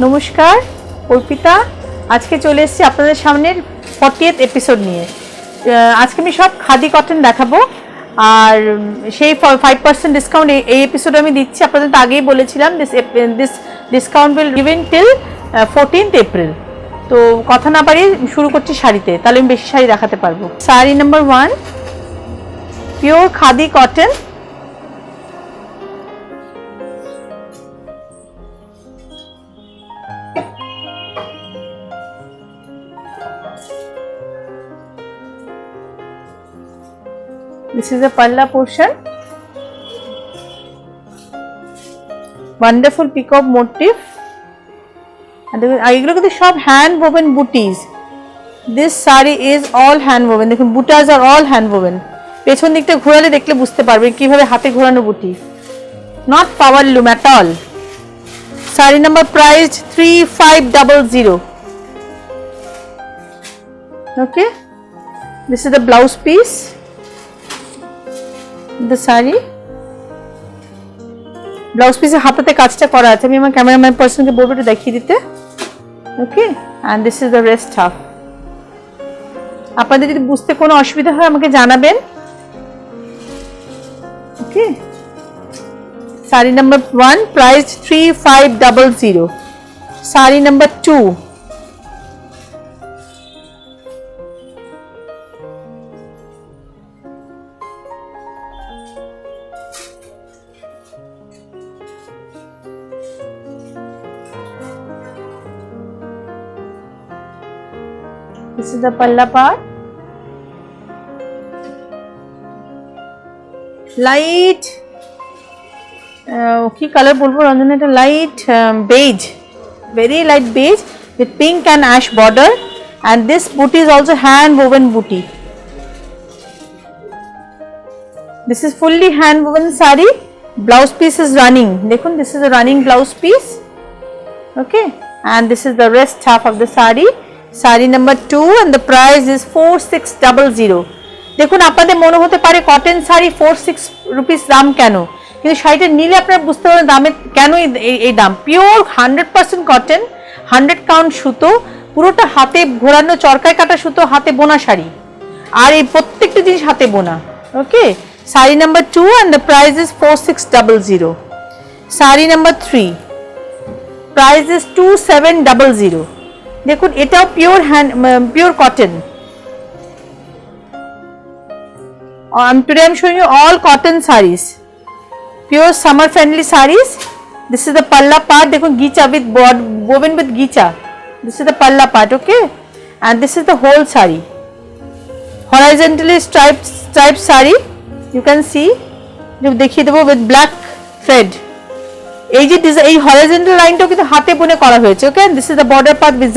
নমস্কার, অর্পিতা। আজকে চলে এসেছি আপনাদের সামনে 40th এপিসোড নিয়ে। আজকে আমি সব খাদি কটন দেখাবো, আর সেই 5% ডিসকাউন্ট এই এপিসোডে আমি দিচ্ছি। আপনাদের তো আগেই বলেছিলাম this discount will given till 14th April. তো কথা না পারি শুরু করছি শাড়িতে, তাহলে আমি বেশি শাড়ি দেখাতে পারবো। Sari number 1, pure khadi cotton. This is the palla portion. Wonderful peacock motif. And এগুলো কিন্তু সব hand woven booties. This saree is all hand woven. দেখুন বুটাস আর all hand woven. পেছন দিকটা ঘোরালে দেখলে বুঝতে পারবেন কিভাবে হাতে ঘোরানো বুটি। Not power loom at all. Saree number priced 3500. Okay. This is the blouse piece. The saree blouse পিসের হাতাতে কাজটা করা আছে। আমি আমার ক্যামেরাম্যান পার্সনকে বলবো একটু দেখিয়ে দিতে। Okay, and this is the rest half. আপনাদের যদি বুঝতে কোনো অসুবিধা হয় আমাকে জানাবেন। Okay, sari number 1 price 3500। Sari number 2, this is the palla part. Light কি কালার বলবো রঞ্জনা, এটা light beige, very light beige with pink and ash border, and this booty is also hand woven booty. This is fully hand woven saree. Blouse piece is running. দেখুন, this is a running blouse piece. Okay, and this is the rest half of the saree. Saree number 2 and the price is 4600. দেখুন, আপনাদের মনে হতে পারে cotton sari 46 rupees দাম কেন, কিন্তু শাড়িটা নিলে আপনারা বুঝতে পারবেন দামে কেন এই দাম। পিওর 100% কটন, 100 কাউন্ট সুতো, পুরোটা হাতে ঘোরানো চরকায় কাটা সুতো, হাতে বোনা শাড়ি, আর এই প্রত্যেকটা জিনিস হাতে বোনা। Okay, sari number 2 and the price is 4600. Sari number 3 price is 2700. দেখুন, এটাও pure cotton. Today I am showing you all cotton sarees, pure summer friendly sarees. This is the palla part. দেখুন, গিচা with woven with গিচা. This is the palla part. Okay, and this is the whole saree. Horizontally striped saree. You can see. দেখিয়ে দেবো with black thread. এই যে এই horizontal লাইনটাও কিন্তু হাতে বুনে করা হয়েছে। Okay, this is the border part with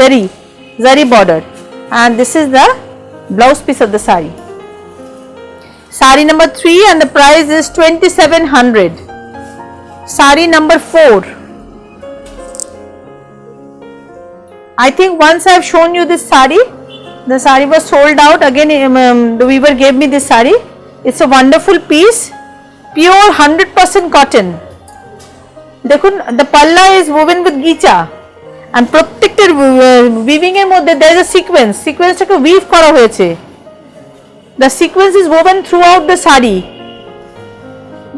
zari border, and this is the blouse piece of the sari. Sari number 3 and the price is 2700. Sari number 4, I think once I have shown you this saree, the saree was sold out again. The weaver gave me this saree. It's a wonderful piece, pure 100% cotton. দেখুন, the palla is woven with গিচা, and প্রত্যেকটা weaving এর মধ্যে there is a সিকোয়েন্সটাকে weave করা হয়েছে। The sequence is woven throughout the saree,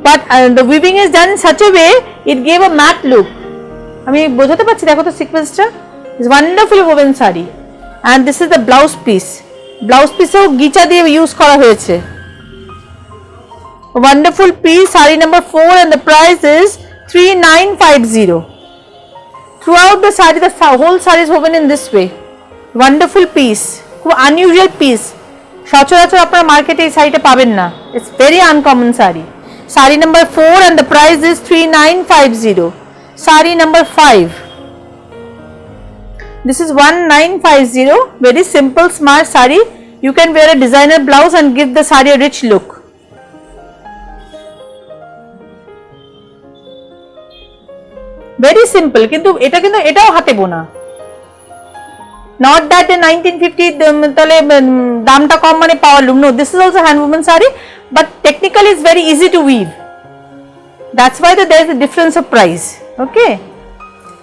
but the weaving is done in such a way it gave a matte look. আমি বোঝাতে পারছি, দেখো তো সিকোয়েন্সটা। It's wonderfully woven saree, and this is the blouse piece. Blouse পিসেও গিচা দিয়ে use করা হয়েছে। Wonderful piece, saree number 4 and the price is 3950. Throughout the saree, the whole saree is woven in this way. Wonderful piece, খুব unusual piece. সচরাচর আপনারা মার্কেটে এই শাড়িটা পাবেন না। It's very uncommon saree. Saree number 4 and the price is 3950. Saree number 5. This is 1950. Very simple, smart saree. You can wear a designer blouse and give the saree a rich look. Very simple, কিন্তু এটাও হাতে বোনা। Not that in 1950 তাহলে দামটা কম মানে পাওয়ার লুম। No, this is also hand woven saree, but technically it's very easy to weave. That's why there is a difference of price. Okay.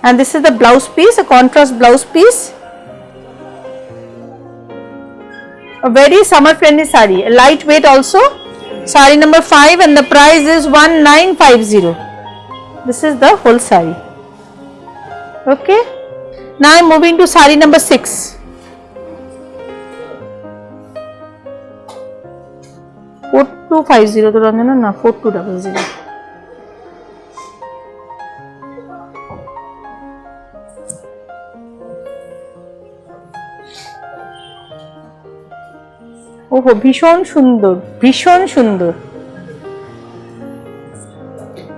and this is the blouse piece, a contrast blouse piece. A very summer friendly sari, a lightweight also. Sari number 5 and the price is 1950. This is the whole sari. Okay. Now I am moving to sari number 6. 4250 to Ranjana, na 4200. ওহো ভীষণ সুন্দর, ভীষণ সুন্দর।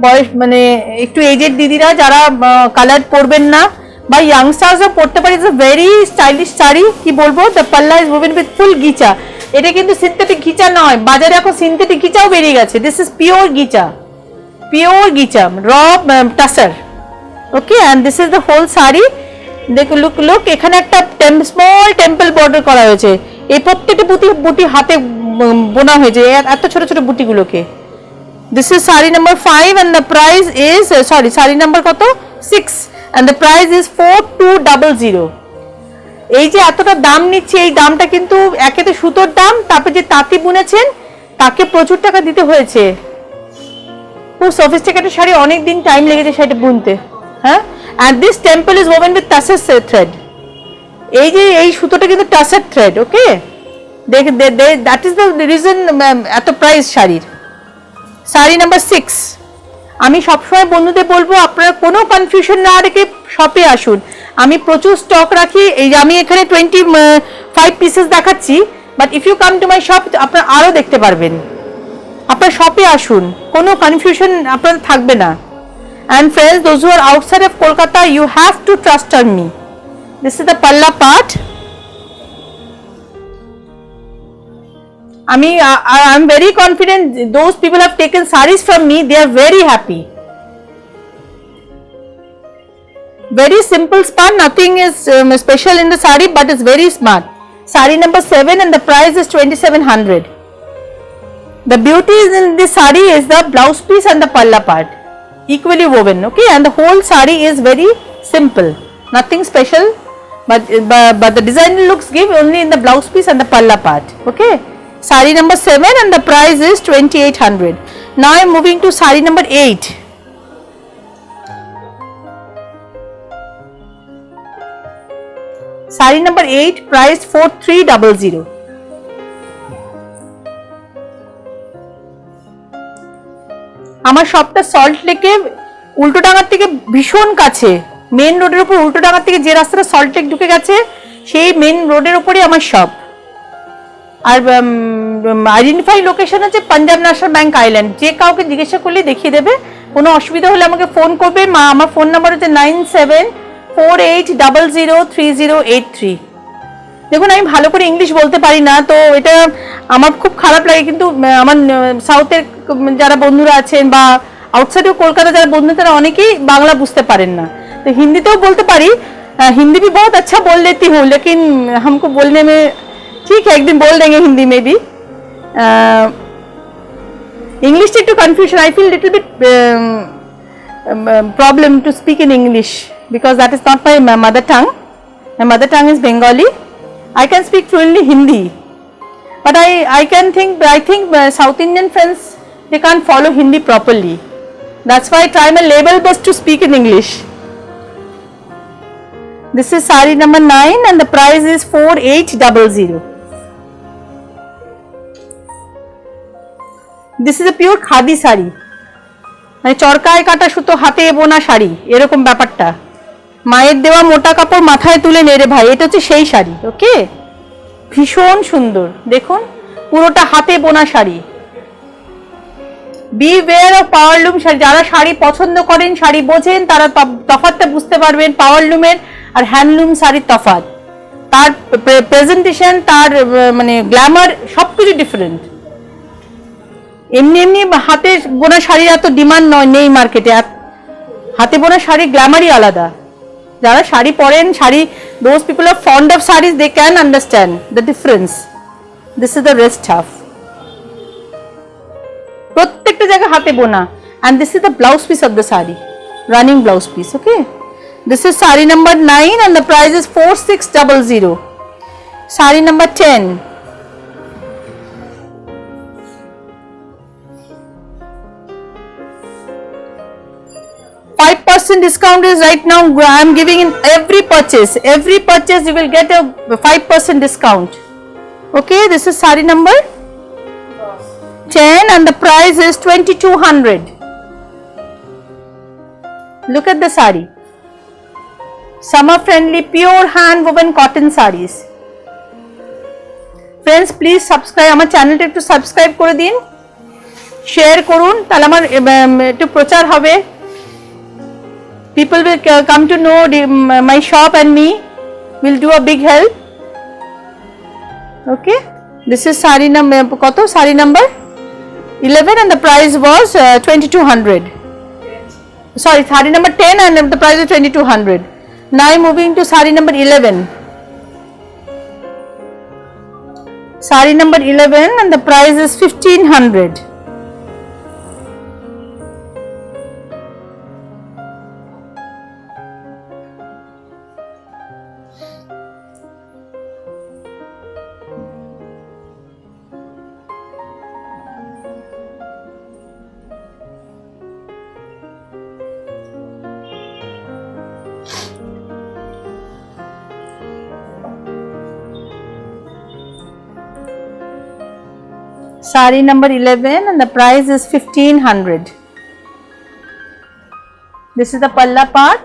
বয়স মানে একটু AZ দিদিরা যারা কালার পরবেন না বা ইয়াংস্টার্সও পরতে পারে, it's a very stylish sari. কি বলবো, দ্য পাল্লা ইজ ওভেন উইথ ফুল গিচা। এটা কিন্তু সিনথেটিক গিচা নয়, বাজারে এখন সিনথেটিক গিচাও বেরিয়ে গেছে। This is pure ghicha, pure ghicha, raw tussar. Okay, and this is the whole sari. দেখো লুক, এখানে একটা স্মল টেম্পল বর্ডার করা হয়েছে। এই প্রত্যেকটা বুটি হাতে বোনা হয়েছে, এত ছোট ছোট বুটিগুলোকে। This is sari number 5 and the price is sari number কত 6 and the price is 4200। এই যে এতটা দাম নিচ্ছে, এই দামটা কিন্তু একে তো সুতোর দাম, তারপরে যে তাঁতি বুনেছেন তাকে প্রচুর টাকা দিতে হয়েছে। খুব সফিস্টিকেটেড শাড়ি, অনেক দিন টাইম লেগেছে শাড়িটা বুনতে। হ্যাঁ, and this temple is woven with tassel thread। এই যে এই সুতোটা কিন্তু tussar thread. Okay, that is the reason এত প্রাইস শাড়ির। শাড়ি নাম্বার 6। আমি সবসময় বন্ধুদের বলবো আপনারা কোনো কনফিউশন না রেখে শপে আসুন। আমি প্রচুর স্টক রাখি। এই যে আমি এখানে 25 পিসেস দেখাচ্ছি, but if you come to my shop আপনারা আরও দেখতে পারবেন। আপনার শপে আসুন, কোনো কনফিউশন আপনার থাকবে না। And friends, those who are outside of Kolkata, you have to trust on me. This is the palla part. I am very confident those people have taken sarees from me, they are very happy. Very simple spun, nothing is special in the saree, but it's very smart. Saree number 7 and the price is 2700. The beauty is in this saree is the blouse piece and the palla part, equally woven. Okay, and the whole saree is very simple, nothing special. But the design looks give only in the blouse piece and the palla part. Okay, sari number 7 and the price is 2800. Now I am moving to sari number 8. Sari number 8, price 4300. আমার শপটা salt লেকে উল্টোডাঙ্গার থেকে ভীষণ কাছে। Main রোডের উপর উল্টোডাঙ্গার থেকে যে রাস্তাটা সল্টলেক ঢুকে গেছে সেই মেন রোডের উপরই আমার শপ। আর আইডেন্টিফাই লোকেশন হচ্ছে পাঞ্জাব ন্যাশনাল ব্যাংক আইল্যান্ড। যে কাউকে জিজ্ঞাসা করলে দেখিয়ে দেবে। কোনো অসুবিধা হলে আমাকে ফোন করবে। আমার ফোন নাম্বার হচ্ছে 9748003083। দেখুন, আমি ভালো করে ইংলিশ বলতে পারি না, তো এটা আমার খুব খারাপ লাগে, কিন্তু আমার সাউথের যারা বন্ধুরা আছেন বা আউটসাইডেও কলকাতা যারা বন্ধু, তারা অনেকেই বাংলা বুঝতে পারেন না। तो हिंदी तो बोलते पारी, हिंदी भी बहुत अच्छा बोल लेती हूँ, लेकिन हमको बोलने में ठीक है, एक दिन बोल देंगे हिंदी में भी। English to confusion, I feel little bit problem to speak in English because that is not my mother tongue. My mother tongue is Bengali. I can speak fluently Hindi, but I think South Indian friends, they can't follow Hindi properly. That's why I try my level best to speak in English. This is sari number 9 and the price is 4800. This is a pure khadi sari. মানে চরকায় কাটা সুতো হাতে বোনা শাড়ি, এরকম ব্যাপারটা। মায়ের দেওয়া মোটা কাপড় মাথায় তুলে নেড়ে ভাই, এটা হচ্ছে সেই শাড়ি। ওকে, ভীষণ সুন্দর, দেখুন পুরোটা হাতে বোনা sari. Be aware of powerloom sari. যারা শাড়ি পছন্দ করেন, শাড়ি বোঝেন, তারা তফাৎটা বুঝতে পারবেন পাওয়ারলুমের আর হ্যান্ডলুম শাড়ির তফাৎ। তার প্রেজেন্টেশন, তার মানে গ্ল্যামার সবকিছু ডিফারেন্ট। এমনি এমনি হাতে বোনা শাড়ির এত ডিমান্ড নেই মার্কেটে। হাতে বোনা শাড়ির গ্ল্যামারই আলাদা। যারা শাড়ি পরেন, sari, those people are fond of saris, they can understand the difference. This is the rest half, প্রত্যেকটা জায়গায় হাতে বোনা। And this is the blouse piece of the sari, running blouse piece. Okay, This is sari number 9 and the price is 4600. Sari number 10. Discount is right now I am giving in every purchase you will get a 5% discount. Okay, this is sari number 10 and the price is 2200. Look at the sari, summer friendly pure hand woven cotton sarees. Friends, please subscribe আমার চ্যানেলটা একটু subscribe করে দিন, share করুন, তাহলে আমার একটু প্রচার হবে. People will come to know my shop and me will do a big help. Okay, this is sari number koto, sari number 11 and the price was 2200. Sorry, sari number 10 and the price is 2200. Now I am moving to sari number 11. Sari number 11 and the price is 1500. Sari number 11 and the price is 1500. This is the palla part.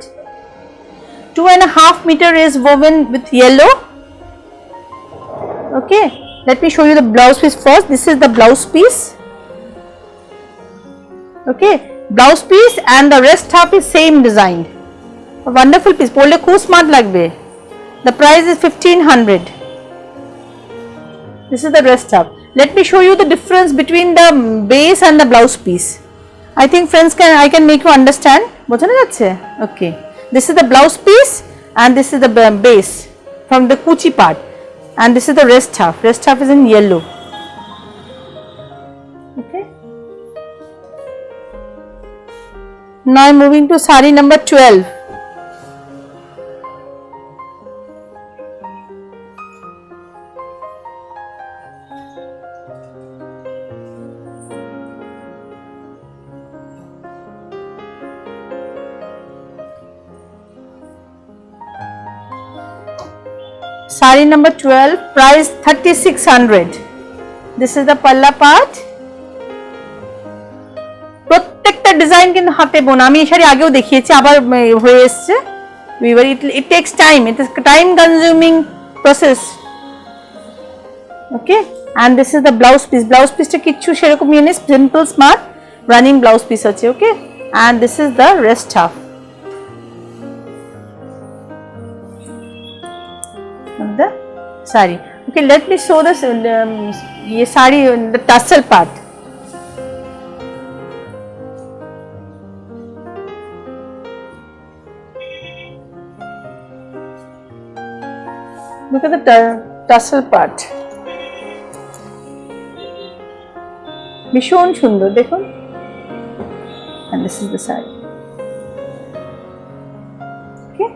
2.5 meter is woven with yellow. Okay, let me show you the blouse piece first. This is the blouse piece. Okay, blouse piece and the rest half is same design. A wonderful piece. Polle khub smart lagbe. The price is 1500. This is the rest half. Let me show you the difference between the base and the blouse piece. I think friends I can make you understand. Okay, this is the blouse piece and this is the base from the kuchi part, and this is the rest half. Rest half is in yellow. Okay. Now I am moving to sari number 12. Sari number 12, price 3600. This is the palla part. প্রত্যেকটা design কিন্তু হাতে বোনা, আমি এই শাড়ি আগেও দেখিয়েছি, আবার হয়ে এসছে. It takes time, it is time consuming process. Okay, and this is the blouse piece. Blouse piece টা কিচ্ছু সেরকম ইয়ে নেই, simple smart running blouse piece আছে. Okay, and this is the rest half of the sari. Okay, let me show this ye sari, the tassel part. Look at the tassel part. ভীষণ সুন্দর দেখুন, and this is the sari. Okay,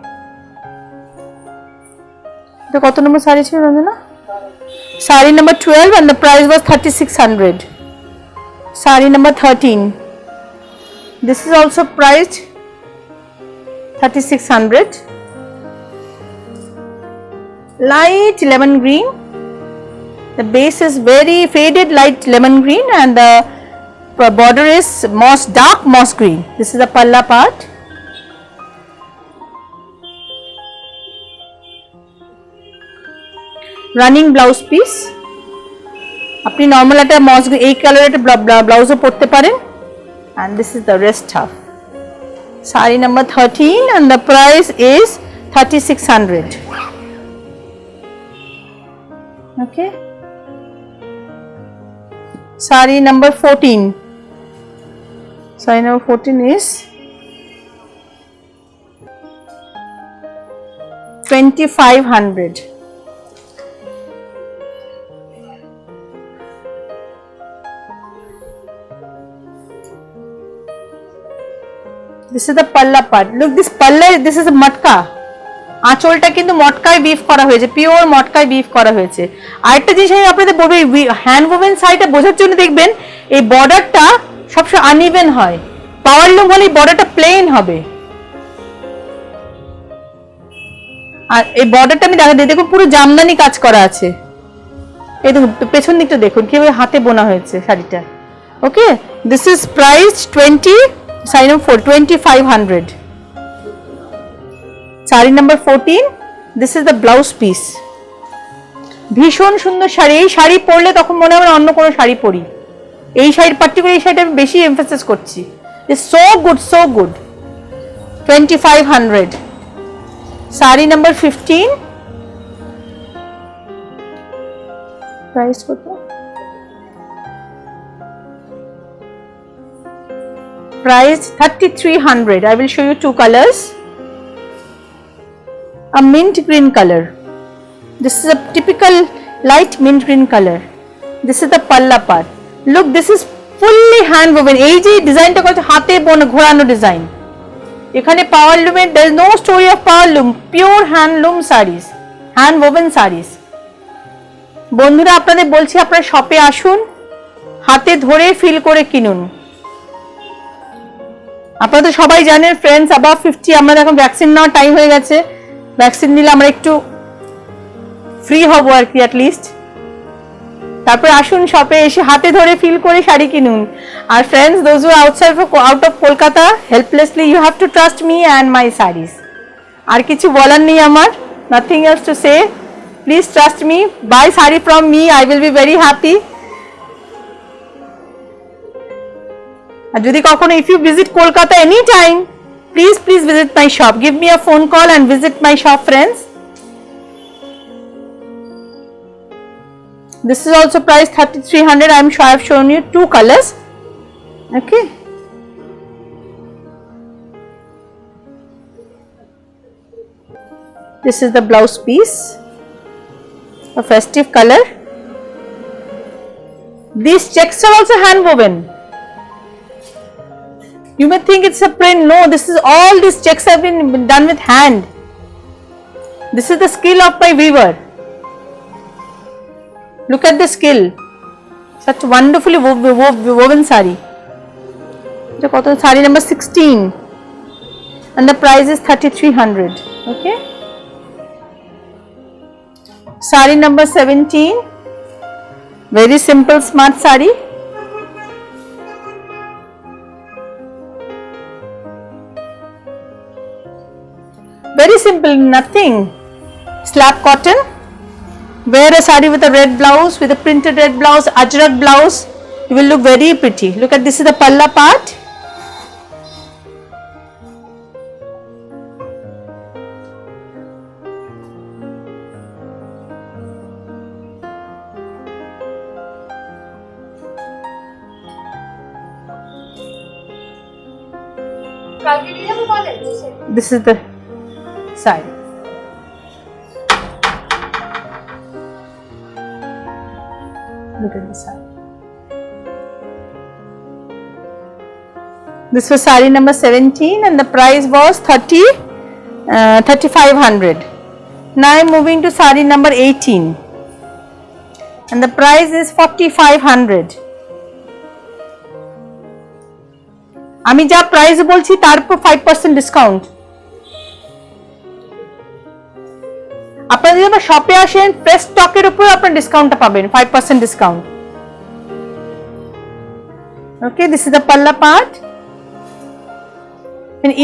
এটা কত নম্বর শাড়ি ছিল Ranjana? Sari number 12 and the price was 3600. Sari number 13. This is also priced 3600. Light lemon green. The base is very faded light lemon green and the border is dark moss green. This is the palla part. Running blouse piece. আপনি normal একটা মস এই কালারের একটা ব্লাউজও পরতে পারেন, and this is the rest half. Sari number 13 and the price is 3600. Okay, sari number 14. Sari number 14 is 2500. This is the palla part. Look, this palla, this is a matka. আঁচলটা কিন্তু মটকায় beef করা হয়েছে, pure মটকায় beef করা হয়েছে। আরেকটা জিনিস আমি আপনাদের বলবো, হ্যান্ড ওভেন শাড়িটা বোঝার জন্য দেখবেন এই বর্ডারটা সবসময় আনইভেন হয়। পাওয়ার লুম হলে বর্ডারটা প্লেন হবে। আর এই বর্ডারটা আমি দেখা দিই, দেখুন পুরো জামদানি কাজ করা আছে। এই দেখুন পেছন দিকটা দেখুন কিভাবে হাতে বোনা হয়েছে শাড়িটা। Okay, this is price 2500। Sari number 14, this is the blouse piece. ভীষণ সুন্দর শাড়ি। এই শাড়ি পরলে তখন মনে হয় অন্য কোনো শাড়ি পরি। এই শাড়ির পার্টিকুলার এই শাড়িটা আমি বেশি এমফাসিস করছি। It's so good, so good. 2500। Sari number 15, price কত? Price 3300. I will show you two colors. A mint green color. This is a typical light mint green color. This is the palla part. Look, this is fully hand woven. এই যে ডিজাইনটা কত হাতে ঘোরানো design. এখানে পাওয়ার লুমের, there is no story of power loom. Pure hand loom sarees, hand woven sarees. বন্ধুরা আপনাদের বলছি, আপনারা শপে আসুন, হাতে ধরে ফিল করে কিনুন। আপনারা তো সবাই জানেন ফ্রেন্ডস, অ্যাবাভ 50 আমরা এখন ভ্যাকসিন নেওয়ার টাইম হয়ে গেছে। ভ্যাকসিন নিলে আমরা একটু ফ্রি হব আর কি, অ্যাটলিস্ট। তারপরে আসুন শপে এসে হাতে ধরে ফিল করে শাড়ি কিনুন। আর friends, those who out of Kolkata, helplessly you have to trust me and my saris. আর কিছু বলার নেই আমার, nothing else to say. Please trust me, buy sari from me, I will be very happy. আর যদি কখনো, if you visit Kolkata anytime, please visit my shop. Give me a phone call and visit my shop, friends. This is also price 3300. I am sure I have shown you two colors. Okay. This is the blouse piece, a festive color. These checks are also hand woven. You may think it's a print. No, this is all these checks have been done with hand. This is the skill of my weaver. Look at the skill. Such wonderfully woven sari. Sari number 16, and the price is 3300. Okay. Sari number 17. Very simple, smart sari. Very simple, nothing. Slab cotton. Wear a sari with a red blouse, with a printed red blouse, ajrak blouse. You will look very pretty. Look at, this is the palla part. This is the side. Look at this side. This was sari number 17 and the price was 3500. Now I am moving to sari number 18 and the price is 4500. আমি যা price বলছি তার উপর 5% discount. আপনারা যদি আমার শপে আসেন, ফ্রেশ স্টকের উপর আপনারা ডিসকাউন্টটা পাবেন, 5% discount. Okay, this is the পাল্লা পার্ট।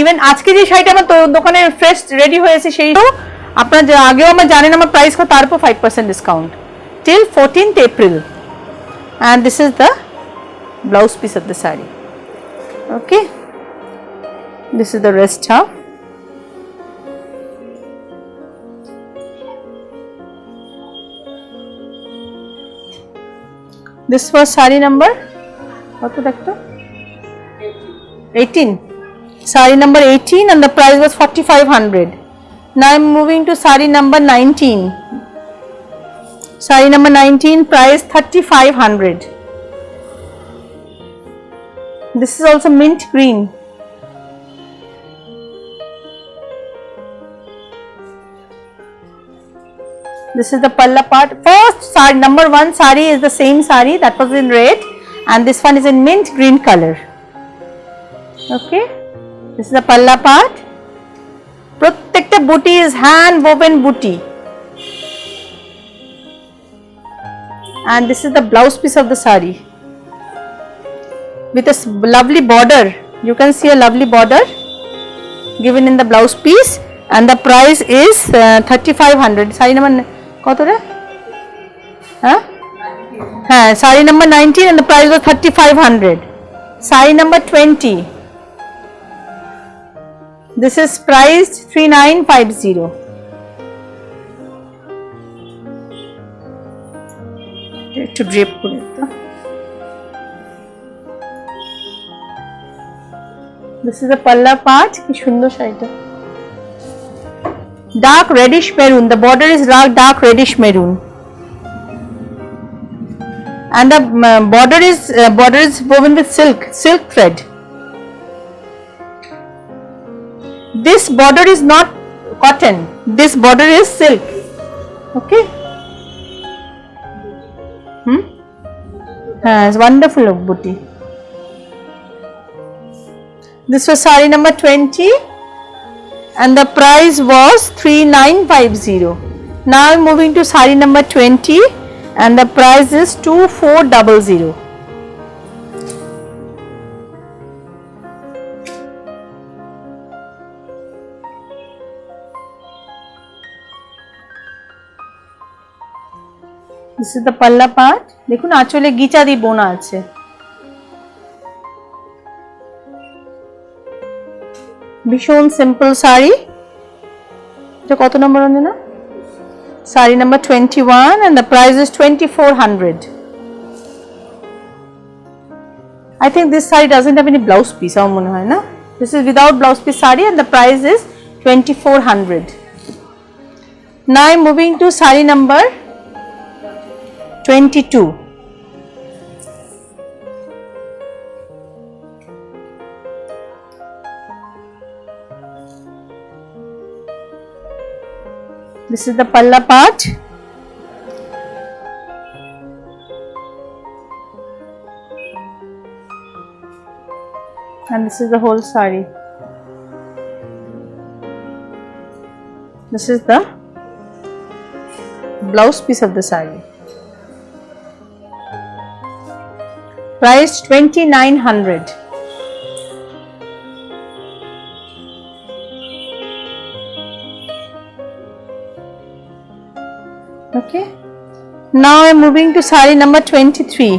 ইভেন আজকে যে শাড়িটা আমার দোকানে ফ্রেশ রেডি হয়েছে, সেই আপনারা আগেও আমার জানেন আমার প্রাইস কত, তার উপর 5% discount till 14th April. And this is the blouse piece of the saree. Okay, this is the rest half. This was sari number, what to dekho, 18. Sari number 18 and the price was 4500. Now I am moving to sari number 19. Sari number 19, price 3500. This is also mint green. This is the palla part. First sari, number 1 sari is the same sari that was in red, and this one is in mint green color. Okay, this is the palla part. Protective booty is hand woven booty, and this is the blouse piece of the sari with a lovely border. You can see a lovely border given in the blouse piece, and the price is 3500. Sari number কত রে? হ্যাঁ, sari number 19 and the price was 3500. Sari number 20. This is priced 3950. একটু drape করে তো। This is the palla part. কি সুন্দর শাড়িটা। Dark reddish maroon. The border is dark reddish maroon, and the border is woven with silk thread. This border is not cotton. This border is silk. Okay. It's wonderful booty. This was sari number 20. And the price was 3950. Now I'm moving to sari number 20, and the price is 2400. This is the palla part. দেখুন আঁচলে গিচা দিয়ে বোনা আছে। ভীষণ simple sari. এটা কত number Anjana? Sari number 21 and the price is 2400. I think this saree doesn't have any blouse piece. আমার মনে হয় না। This is without blouse piece saree and the price is 2400. Now I'm moving to saree number 22. This is the palla part. And this is the whole saree. This is the blouse piece of the saree. Price 2900. Okay. Now I am moving to saree number 23.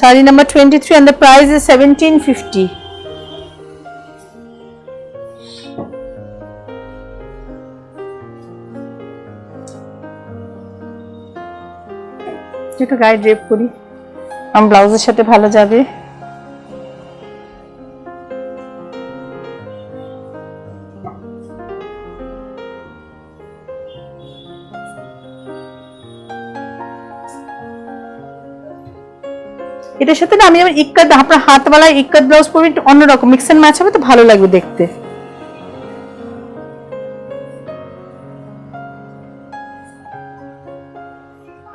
Saree number 23 and the price is 1750. একটু গায়ে drape করি, আমার ব্লাউজের সাথে ভালো যাবে। এটার সাথে না আমি যেমন ইক্কাত, আপনার হাতওয়ালা ইক্কাত ব্লাউজ পরবো, একটু অন্যরকম মিক্স এন্ড ম্যাচ হবে তো ভালো লাগবে দেখতে।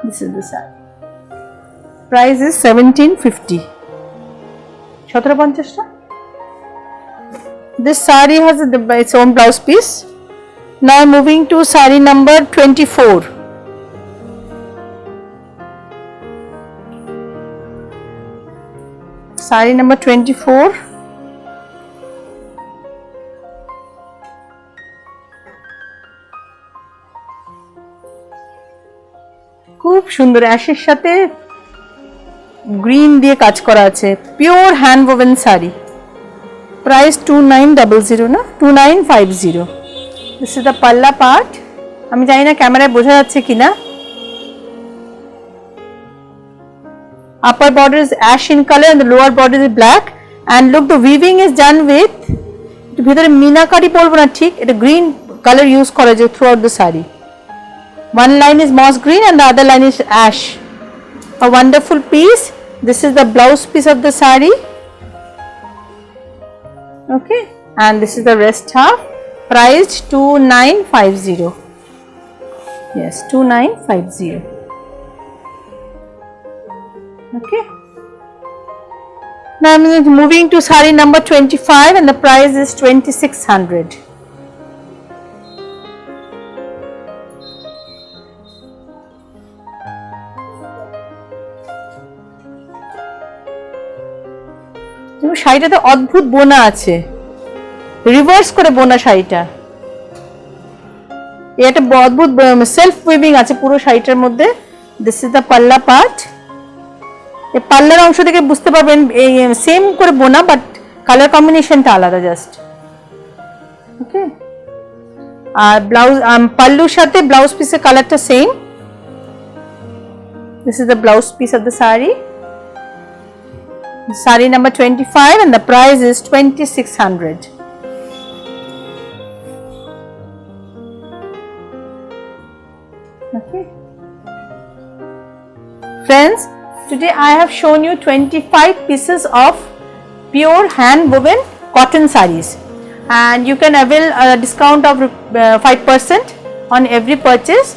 This is the saree. Price is 1750. 1750 টা। This saree has its own blouse piece. Now I'm moving to saree number 24. Saree number 24. খুব সুন্দর অ্যাশের সাথে গ্রিন দিয়ে কাজ করা আছে, pure hand woven sari. Price 2900 না 2950। দিস ইজ দ্য পাল্লা পার্ট। আমি জানি না ক্যামেরায় বোঝা যাচ্ছে কিনা। Upper border is ash in color and the lower border is black, and look, the weaving is done with ভিতরে মিনাকারি বলবো না ঠিক, এটা গ্রিন কালার ইউজ করা যায় throughout the saree. One line is moss green and the other line is ash. A wonderful piece. This is the blouse piece of the saree. Okay, and this is the rest half. priced 2950. Yes, 2950. Okay. Now I am moving to saree number 25 and the price is 2600. শাড়িটাতে অদ্ভুত বোনা আছে, reverse করে বোনা শাড়িটা। এটা অদ্ভুত self weaving আছে পুরো শাড়িটার মধ্যে। দিস ইজ দ্য পাল্লা পার্ট। এই পাল্লার অংশ থেকে বুঝতে পারবেন এই সেম করে বোনা, বাট কালার কম্বিনেশনটা আলাদা জাস্ট। ওকে, আর ব্লাউজ পাল্লুর সাথে ব্লাউজ পিসের কালারটা same. This is the blouse piece of the sari. Saree number 25 and the price is 2600. Okay. Friends, today I have shown you 25 pieces of pure hand woven cotton sarees, and you can avail a discount of 5% on every purchase.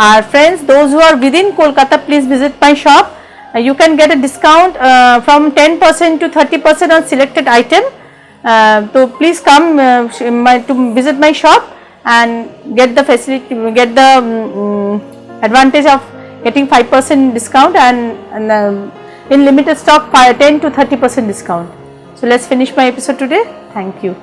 Our friends, those who are within Kolkata, please visit my shop. You can get a discount from 10% to 30% on selected item. So please come to visit my shop and get the facility, get the advantage of getting 5% discount and in limited stock 10 to 30% discount. So let's finish my episode today. Thank you.